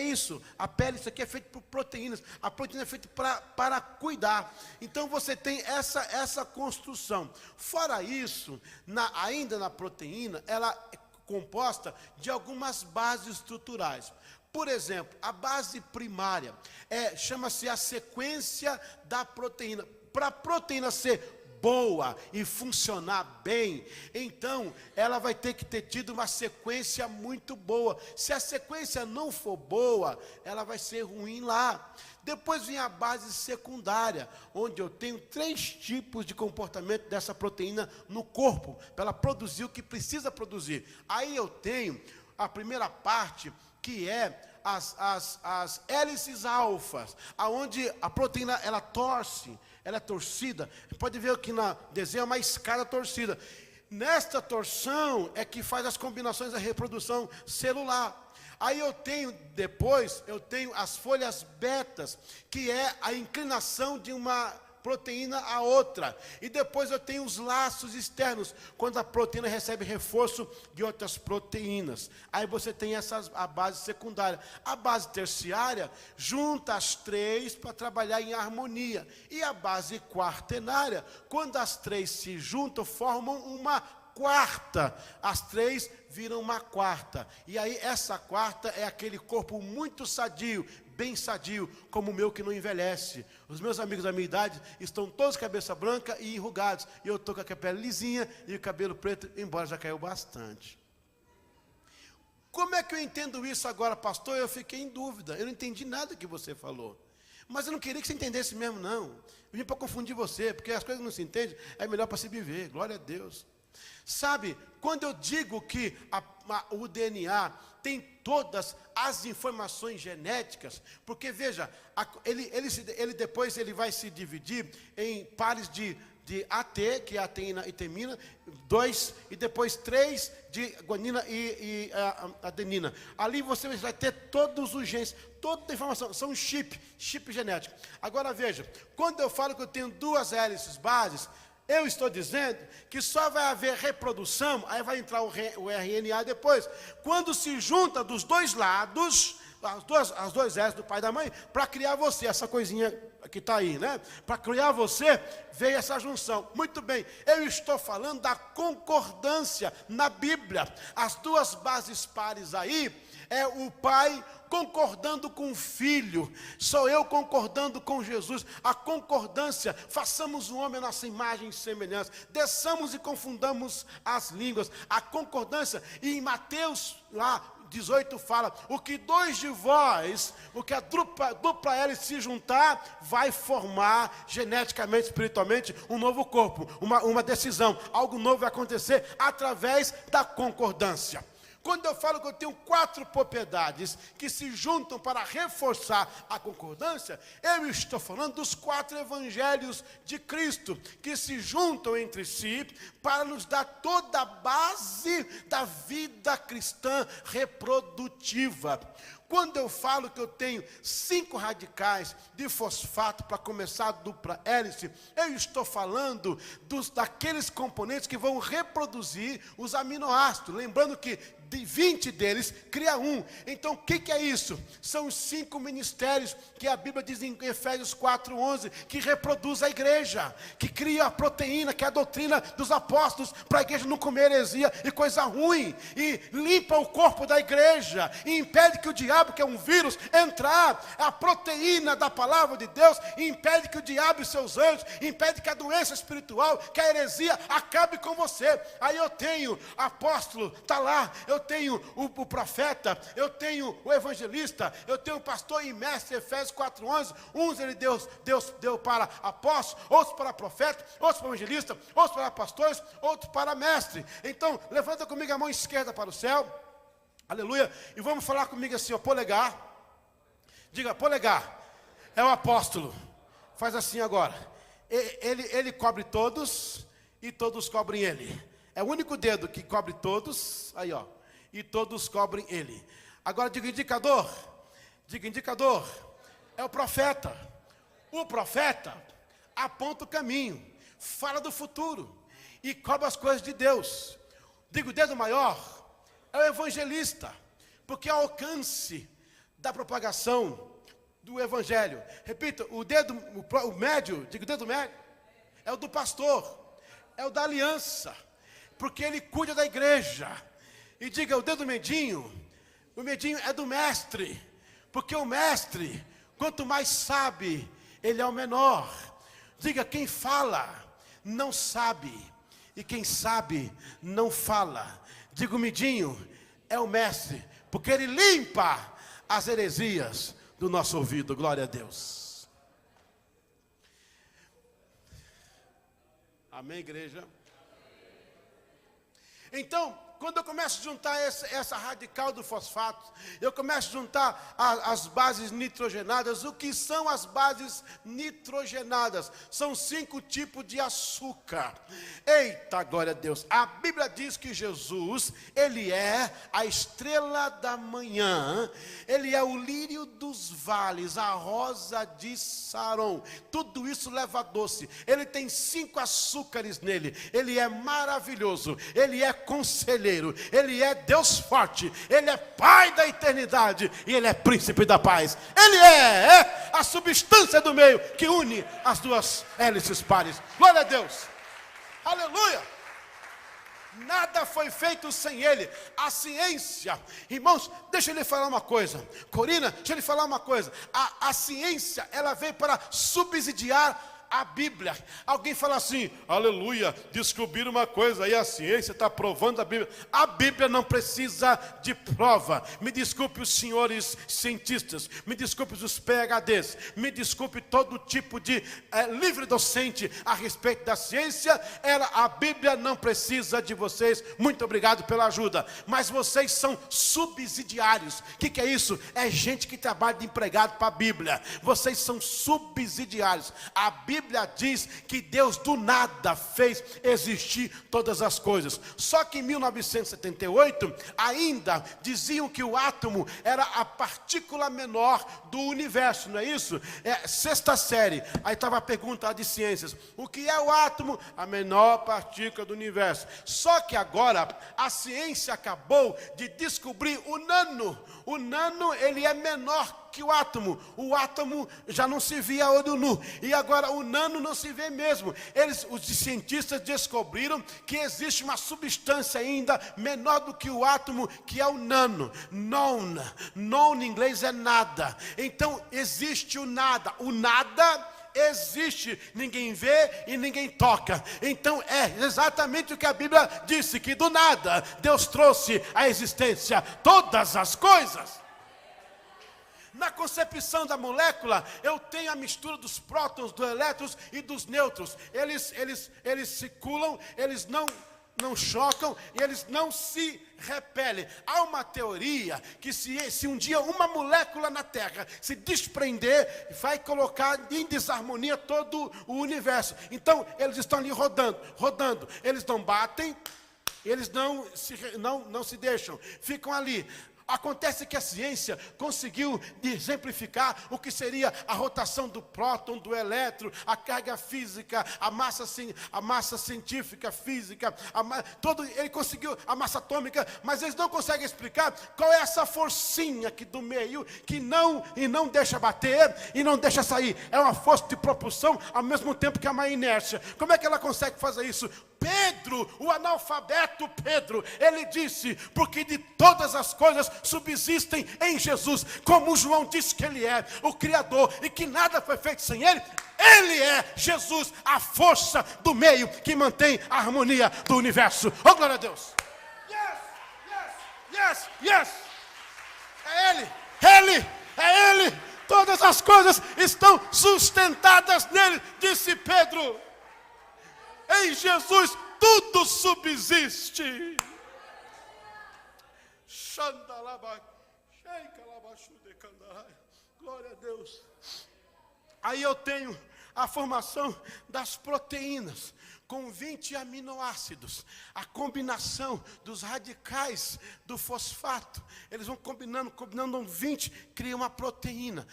isso? A pele, isso aqui é feito por proteínas. A proteína é feita para cuidar. Então você tem essa construção. Fora isso, ainda na proteína, ela é composta de algumas bases estruturais. Por exemplo, a base primária chama-se a sequência da proteína. Para a proteína ser boa e funcionar bem, então ela vai ter que ter tido uma sequência muito boa. Se a sequência não for boa, ela vai ser ruim lá. Depois vem a base secundária, onde eu tenho 3 tipos de comportamento dessa proteína no corpo, para ela produzir o que precisa produzir. Aí eu tenho a primeira parte, que é as hélices alfas, aonde a proteína ela torce, ela é torcida. Pode ver aqui na desenho uma escada torcida. Nesta torção é que faz as combinações da reprodução celular. Aí depois eu tenho as folhas betas, que é a inclinação de uma proteína a outra. E depois eu tenho os laços externos, quando a proteína recebe reforço de outras proteínas. Aí você tem a base secundária. A base terciária junta as 3 para trabalhar em harmonia. E a base quaternária, quando as 3 se juntam, formam uma quarta. As 3 viram uma quarta. E aí essa quarta é aquele corpo muito sadio, bem sadio, como o meu, que não envelhece. Os meus amigos da minha idade estão todos cabeça branca e enrugados. E eu estou com a pele lisinha e o cabelo preto, embora já caiu bastante. Como é que eu entendo isso agora, pastor? Eu fiquei em dúvida. Eu não entendi nada que você falou. Mas eu não queria que você entendesse mesmo, não. Eu vim para confundir você, porque as coisas não se entendem, é melhor para se viver. Glória a Deus. Sabe, quando eu digo que o DNA tem todas as informações genéticas, porque veja, ele depois vai se dividir em pares de AT, que é ateína e temina, 2, e depois 3 de guanina e adenina. Ali você vai ter todos os genes, toda a informação, são chip genético. Agora veja, quando eu falo que eu tenho 2 hélices bases, eu estou dizendo que só vai haver reprodução, aí vai entrar o RNA depois, quando se junta dos 2 lados, as 2 hélices do pai e da mãe, para criar você, essa coisinha que está aí, né? Para criar você, veio essa junção. Muito bem, eu estou falando da concordância na Bíblia. As 2 bases pares aí, é o pai concordando com o filho, sou eu concordando com Jesus. A concordância, façamos o homem a nossa imagem e semelhança, desçamos e confundamos as línguas. A concordância, e em Mateus lá 18 fala, o que 2 de vós, o que a dupla hélice se juntar, vai formar geneticamente, espiritualmente, um novo corpo, uma decisão, algo novo vai acontecer através da concordância. Quando eu falo que eu tenho 4 propriedades que se juntam para reforçar a concordância, eu estou falando dos 4 evangelhos de Cristo, que se juntam entre si para nos dar toda a base da vida cristã reprodutiva. Quando eu falo que eu tenho 5 radicais de fosfato para começar a dupla hélice, eu estou falando daqueles componentes que vão reproduzir os aminoácidos. Lembrando que de 20 deles cria 1. Então o que é isso? São os 5 ministérios que a Bíblia diz em Efésios 4:11, que reproduz a igreja, que cria a proteína, que é a doutrina dos apóstolos, para a igreja não comer heresia e coisa ruim, e limpa o corpo da igreja, e impede que o diabo, que é um vírus, entrar. A proteína da palavra de Deus impede que o diabo e seus anjos, impede que a doença espiritual, que a heresia acabe com você. Aí eu tenho apóstolo, está lá, eu tenho o profeta, eu tenho o evangelista, eu tenho o pastor e mestre, Efésios 4:11, uns ele Deus deu para apóstolos, outros para profeta, outros para evangelista, outros para pastores, outros para mestre. Então, levanta comigo a mão esquerda para o céu, aleluia, e vamos falar comigo assim, ó, polegar, diga, polegar, é o apóstolo, faz assim agora, ele cobre todos, e todos cobrem ele, é o único dedo que cobre todos, aí ó, e todos cobrem ele. Agora diga indicador, é o profeta. O profeta aponta o caminho, fala do futuro e cobra as coisas de Deus. Diga, o dedo maior é o evangelista, porque o alcance da propagação do evangelho. Repita, o dedo médio, diga o dedo médio, é o do pastor, é o da aliança, porque ele cuida da igreja. E diga, o dedo medinho, o medinho é do mestre, porque o mestre, quanto mais sabe, ele é o menor. Diga, quem fala não sabe, e quem sabe não fala. Diga, o medinho é o mestre, porque ele limpa as heresias do nosso ouvido. Glória a Deus. Amém, igreja? Então, quando eu começo a juntar essa radical do fosfato, eu começo a juntar as bases nitrogenadas. O que são as bases nitrogenadas? São 5 tipos de açúcar. Eita, glória a Deus. A Bíblia diz que Jesus, ele é a estrela da manhã, ele é o lírio dos vales, a rosa de Saron. Tudo isso leva doce. Ele tem 5 açúcares nele. Ele é maravilhoso, ele é conselheiro, ele é Deus forte, ele é Pai da eternidade e ele é príncipe da paz. Ele é a substância do meio que une as duas hélices pares. Glória a Deus, aleluia. Nada foi feito sem ele. A ciência, irmãos, deixa eu lhe falar uma coisa. Corina, deixa eu lhe falar uma coisa. A ciência, ela veio para subsidiar a Bíblia. Alguém fala assim, aleluia, descobriram uma coisa, aí a ciência está provando a Bíblia. A Bíblia não precisa de prova. Me desculpe os senhores cientistas, me desculpe os PhDs, me desculpe todo tipo de livre docente a respeito da ciência. A Bíblia não precisa de vocês. Muito obrigado pela ajuda, mas vocês são subsidiários. O que é isso? É gente que trabalha de empregado para a Bíblia. Vocês são subsidiários. A Bíblia diz que Deus do nada fez existir todas as coisas. Só que em 1978 ainda diziam que o átomo era a partícula menor do universo, não é isso? É 6ª série. Aí estava a pergunta de ciências: o que é o átomo? A menor partícula do universo. Só que agora a ciência acabou de descobrir o nano. O nano, ele é menor que o átomo já não se via a olho nu, e agora o nano não se vê mesmo. Os cientistas descobriram que existe uma substância ainda menor do que o átomo, que é o nano. Non em inglês é nada. Então existe o nada existe, ninguém vê e ninguém toca. Então é exatamente o que a Bíblia disse, que do nada Deus trouxe à existência todas as coisas. Na concepção da molécula, eu tenho a mistura dos prótons, dos elétrons e dos nêutrons. Eles circulam, eles não chocam e eles não se repelem. Há uma teoria que se um dia uma molécula na Terra se desprender, vai colocar em desarmonia todo o universo. Então eles estão ali rodando. Eles não batem, eles não se deixam, ficam ali. Acontece que a ciência conseguiu exemplificar o que seria a rotação do próton, do elétron, a carga física, a massa científica, física, ele conseguiu a massa atômica, mas eles não conseguem explicar qual é essa forcinha aqui do meio que não deixa bater e não deixa sair. É uma força de propulsão ao mesmo tempo que é uma inércia. Como é que ela consegue fazer isso? Pedro, o analfabeto Pedro, ele disse: porque de todas as coisas subsistem em Jesus, como João disse que ele é o Criador e que nada foi feito sem ele. Ele é Jesus, a força do meio que mantém a harmonia do universo. Oh, glória a Deus! Yes! É Ele! Todas as coisas estão sustentadas nele, disse Pedro. Em Jesus tudo subsiste. Glória a Deus. Aí eu tenho a formação das proteínas com 20 aminoácidos. A combinação dos radicais do fosfato. Eles vão combinando 20, cria uma proteína.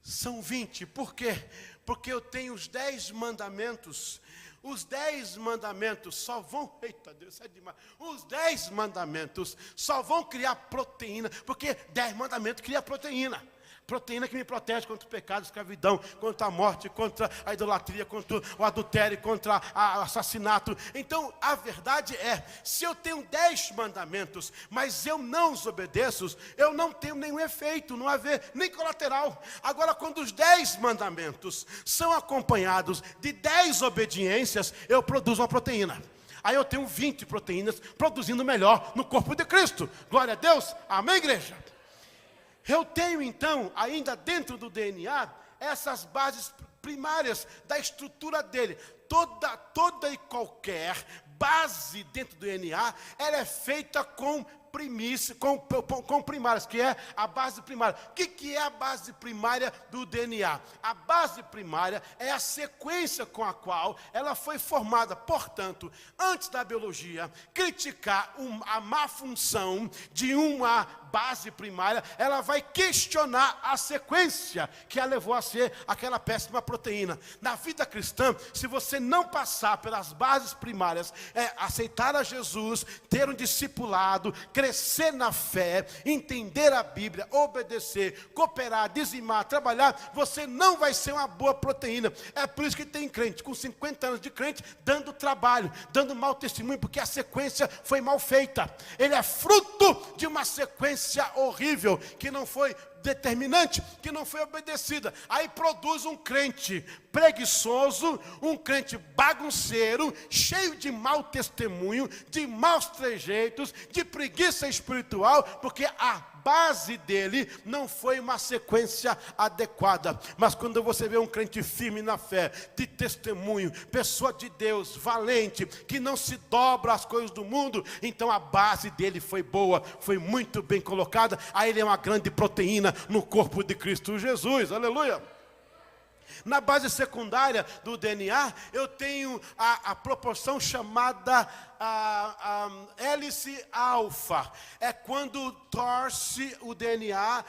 São 20. Por quê? Porque eu tenho os 10 mandamentos. Os 10 mandamentos só vão... Eita Deus, isso é demais. Os 10 mandamentos só vão criar proteína, porque 10 mandamentos criam proteína. Proteína que me protege contra o pecado, a escravidão, contra a morte, contra a idolatria, contra o adultério, contra o assassinato. Então, a verdade é, se eu tenho 10 mandamentos, mas eu não os obedeço, eu não tenho nenhum efeito, não haver nem colateral. Agora, quando os 10 mandamentos são acompanhados de 10 obediências, eu produzo uma proteína. Aí eu tenho 20 proteínas produzindo melhor no corpo de Cristo. Glória a Deus. Amém, igreja? Eu tenho então, ainda dentro do DNA, essas bases primárias da estrutura dele. Toda e qualquer base dentro do DNA, ela é feita com primárias, que é a base primária. O que é a base primária do DNA? A base primária é a sequência com a qual ela foi formada. Portanto, antes da biologia criticar a má função de uma base primária, ela vai questionar a sequência que a levou a ser aquela péssima proteína. Na vida cristã, se você não passar pelas bases primárias, aceitar a Jesus, ter um discipulado, crescer na fé, entender a Bíblia, obedecer, cooperar, dizimar, trabalhar, você não vai ser uma boa proteína. É por isso que tem crente com 50 anos de crente dando trabalho, dando mau testemunho, porque a sequência foi mal feita. Ele é fruto de uma sequência horrível, que não foi determinante, que não foi obedecida. Aí produz um crente preguiçoso, um crente bagunceiro, cheio de mau testemunho, de maus trejeitos, de preguiça espiritual, porque a base dele não foi uma sequência adequada. Mas quando você vê um crente firme na fé, de testemunho, pessoa de Deus, valente, que não se dobra às coisas do mundo, então a base dele foi boa, foi muito bem colocada. Aí ele é uma grande proteína no corpo de Cristo Jesus, aleluia. Na base secundária do DNA, eu tenho a proporção chamada hélice alfa. É quando torce o DNA.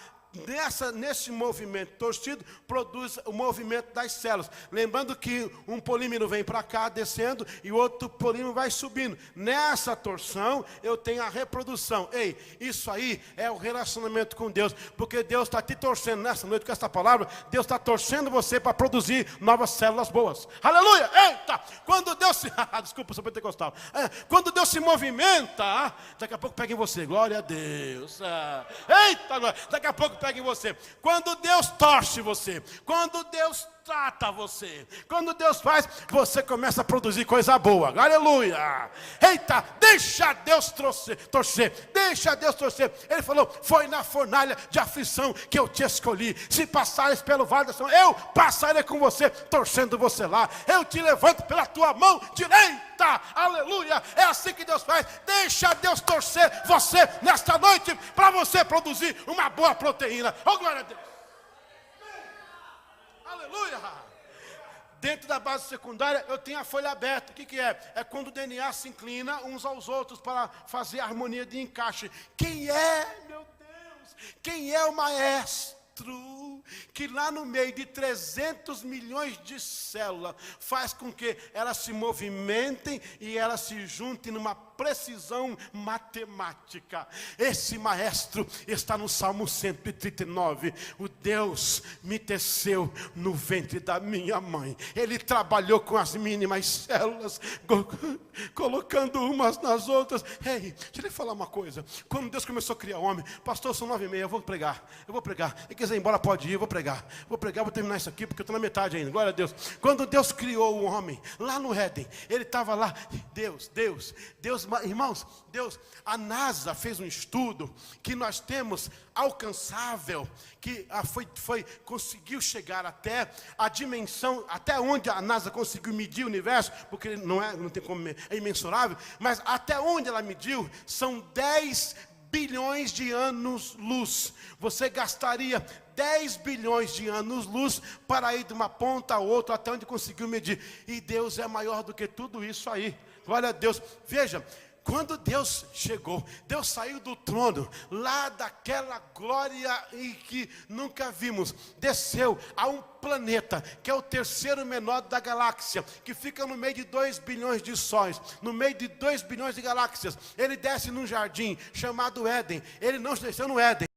Nesse movimento torcido, produz o movimento das células. Lembrando que um polímero vem para cá, descendo, e o outro polímero vai subindo. Nessa torção, eu tenho a reprodução. Ei, isso aí é o relacionamento com Deus, porque Deus está te torcendo nessa noite com essa palavra. Deus está torcendo você para produzir novas células boas. Aleluia! Eita! Quando Deus se... Desculpa, sou pentecostal. Quando Deus se movimenta, daqui a pouco pega em você. Glória a Deus. Eita! Daqui a pouco pega em você. Quando Deus torce você, quando Deus trata você, quando Deus faz, você começa a produzir coisa boa. Aleluia! Eita, deixa Deus torcer, deixa Deus torcer. Ele falou, foi na fornalha de aflição que eu te escolhi. Se passares pelo vale da sombra, eu passarei com você, torcendo você lá. Eu te levanto pela tua mão direita. Aleluia! É assim que Deus faz. Deixa Deus torcer você nesta noite, para você produzir uma boa proteína. Oh, glória a Deus! Aleluia! Dentro da base secundária, eu tenho a folha aberta. O que é? É quando o DNA se inclina uns aos outros para fazer a harmonia de encaixe. Quem é, meu Deus? Quem é o maestro que lá no meio de 300 milhões de células faz com que elas se movimentem e elas se juntem numa precisão matemática? Esse maestro está no Salmo 139. O Deus me teceu no ventre da minha mãe. Ele trabalhou com as mínimas células, colocando umas nas outras. Ei, deixa eu lhe falar uma coisa. Quando Deus começou a criar o homem, pastor, são 9h30, eu vou pregar. E quiser ir embora, pode ir, eu vou pregar, vou terminar isso aqui, porque eu estou na metade ainda. Glória a Deus. Quando Deus criou o homem, lá no Éden, ele estava lá. Deus, irmãos, a NASA fez um estudo que nós temos alcançável, que conseguiu chegar até a dimensão, até onde a NASA conseguiu medir o universo, porque não tem como, é imensurável, mas até onde ela mediu, são 10 bilhões de anos-luz. Você gastaria 10 bilhões de anos-luz para ir de uma ponta a outra, até onde conseguiu medir. E Deus é maior do que tudo isso aí. Glória a Deus. Veja, quando Deus chegou, Deus saiu do trono, lá daquela glória em que nunca vimos, desceu a um planeta, que é o terceiro menor da galáxia, que fica no meio de 2 bilhões de sóis, no meio de 2 bilhões de galáxias. Ele desce num jardim chamado Éden. Ele não desceu no Éden.